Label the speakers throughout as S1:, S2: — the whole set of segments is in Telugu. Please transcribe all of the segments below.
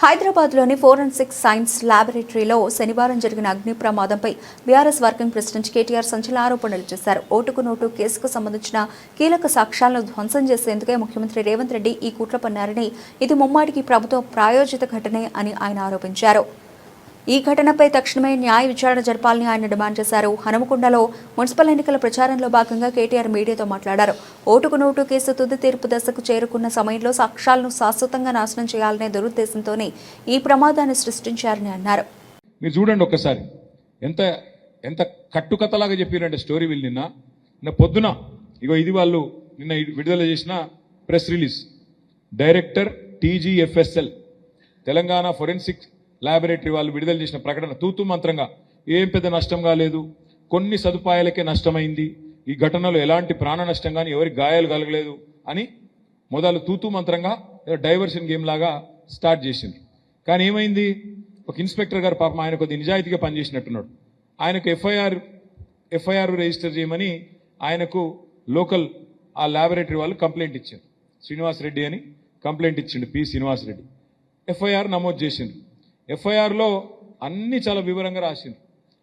S1: హైదరాబాద్లోని ఫోరెన్సిక్ సైన్స్ ల్యాబొరేటరీలో శనివారం జరిగిన అగ్ని ప్రమాదంపై బీఆర్ఎస్ వర్కింగ్ ప్రెసిడెంట్ కేటీఆర్ సంచలన ఆరోపణలు చేశారు. ఓటుకు నోటు కేసుకు సంబంధించిన కీలక సాక్ష్యాలను ధ్వంసం చేసేందుకే ముఖ్యమంత్రి రేవంత్ రెడ్డి ఈ కుట్ర పన్నారని, ఇది ముమ్మాటికి ప్రభుత్వ ప్రాయోజిత ఘటనే అని ఆయన ఆరోపించారు. ఈ ఘటనపై తక్షణమే న్యాయ విచారణ జరపాలని ఆయన డిమాండ్ చేశారు. హనుమకొండలో మున్సిపల్ ఎన్నికల ప్రచారంలో భాగంగా కేటీఆర్ మీడియాతో మాట్లాడారు. ఓటుకు నోటు కేసు తుది తీర్పు దశకు చేరుకున్న సమయంలో సాక్ష్యాలను శాశ్వతంగా నాశనం చేయాలనే దురుద్దేశంతోనే ఈ ప్రమాదాన్ని సృష్టించారని అన్నారు.
S2: మీరు చూడండి ఒక్కసారి ఎంత ఎంత కట్టుకథలాగా చెప్పారంటే స్టోరీ వీళ్ళు నిన్న పొద్దున ఇగో ఇది వాళ్ళు నిన్న విడుదల చేసిన press release. Director TGFSL Telangana forensic laboratory వాళ్ళు విడుదల చేసిన ప్రకటన తూతూ మంత్రంగా ఏం పెద్ద నష్టం కాలేదు, కొన్ని సదుపాయాలకే నష్టమైంది, ఈ ఘటనలో ఎలాంటి ప్రాణ నష్టం కానీ ఎవరికి గాయాలు కలగలేదు అని మొదలు తూతూ మంత్రంగా డైవర్షన్ గేమ్ లాగా స్టార్ట్ చేసింది. కానీ ఏమైంది, ఒక ఇన్స్పెక్టర్ గారు పాపం ఆయన కొద్ది నిజాయితీగా పనిచేసినట్టున్నాడు. ఆయనకు ఎఫ్ఐఆర్ రిజిస్టర్ చేయమని ఆయనకు లోకల్ ఆ ల్యాబొరేటరీ వాళ్ళు కంప్లైంట్ ఇచ్చారు. శ్రీనివాస్ రెడ్డి అని కంప్లైంట్ ఇచ్చిండు, పి శ్రీనివాస్ రెడ్డి. ఎఫ్ఐఆర్ నమోదు చేసిండు. ఎఫ్ఐఆర్లో అన్ని చాలా వివరంగా రాసింది.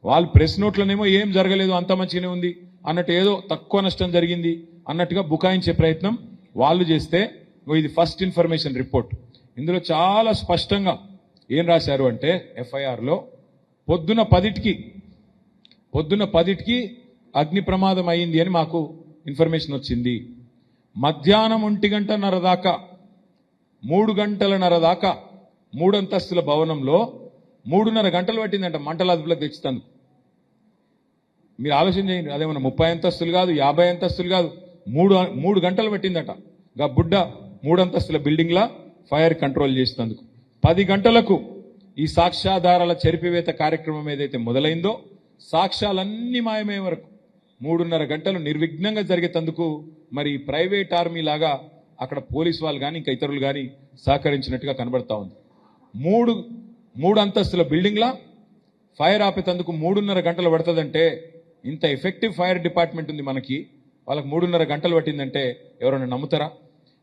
S2: వాళ్ళు ప్రెస్ నోట్లనేమో ఏం జరగలేదు, అంత మంచిగానే ఉంది అన్నట్టు, ఏదో తక్కువ నష్టం జరిగింది అన్నట్టుగా బుకాయించే ప్రయత్నం వాళ్ళు చేస్తే, ఇది ఫస్ట్ ఇన్ఫర్మేషన్ రిపోర్ట్. ఇందులో చాలా స్పష్టంగా ఏం రాశారు అంటే, ఎఫ్ఐఆర్లో పొద్దున 10కి అగ్ని ప్రమాదం అయింది అని మాకు ఇన్ఫర్మేషన్ వచ్చింది. మధ్యాహ్నం 1:30 దాకా 3 గంటలన్నర దాకా 3 అంతస్తుల భవనంలో 3:30 గంటలు పట్టిందంట మంటల అదుపులోకి తెచ్చుతాను. మీరు ఆలోచన చేయండి, అదేమన్నా 30 అంతస్తులు కాదు, 50 అంతస్తులు కాదు, 3 గంటలు పట్టిందట. గా బుడ్డ 3 అంతస్తుల బిల్డింగ్లా ఫైర్ కంట్రోల్ చేసినందుకు 10 గంటలకు ఈ సాక్ష్యాధారాల చెరిపివేత కార్యక్రమం ఏదైతే మొదలైందో, సాక్ష్యాలన్నీ మాయమయ్యే వరకు 3:30 గంటలు నిర్విఘ్నంగా జరిగేందుకు మరి ప్రైవేట్ ఆర్మీ లాగా అక్కడ పోలీసు వాళ్ళు కానీ ఇంకా ఇతరులు కానీ సహకరించినట్టుగా కనబడతా ఉంది. 3 అంతస్తుల బిల్డింగ్లా ఫైర్ ఆపేందుకు 3:30 గంటలు పడుతుందంటే, ఇంత ఎఫెక్టివ్ ఫైర్ డిపార్ట్మెంట్ ఉంది మనకి, వాళ్ళకి 3:30 గంటలు పట్టిందంటే ఎవరైనా నమ్ముతారా?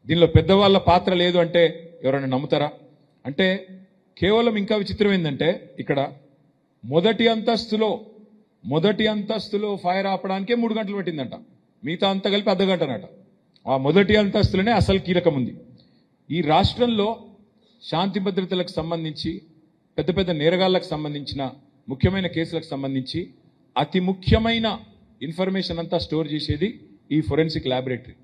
S2: దీనిలో పెద్దవాళ్ళ పాత్ర లేదు అంటే ఎవరైనా నమ్ముతారా? అంటే కేవలం ఇంకా విచిత్రం ఏంటంటే, ఇక్కడ మొదటి అంతస్తులో ఫైర్ ఆపడానికే 3 గంటలు పట్టిందంట, మిగతా అంతా కలిపి అర్ధ గంటనట. ఆ మొదటి అంతస్తులోనే అసలు కీలకం ఉంది. ఈ రాష్ట్రంలో శాంతి భద్రతలకు సంబంధించి, పెద్ద పెద్ద నేరగాళ్లకు సంబంధించిన ముఖ్యమైన కేసులకు సంబంధించి అతి ముఖ్యమైన ఇన్ఫర్మేషన్ అంతా స్టోర్ చేసేది ఈ ఫోరెన్సిక్ ల్యాబొరేటరీ.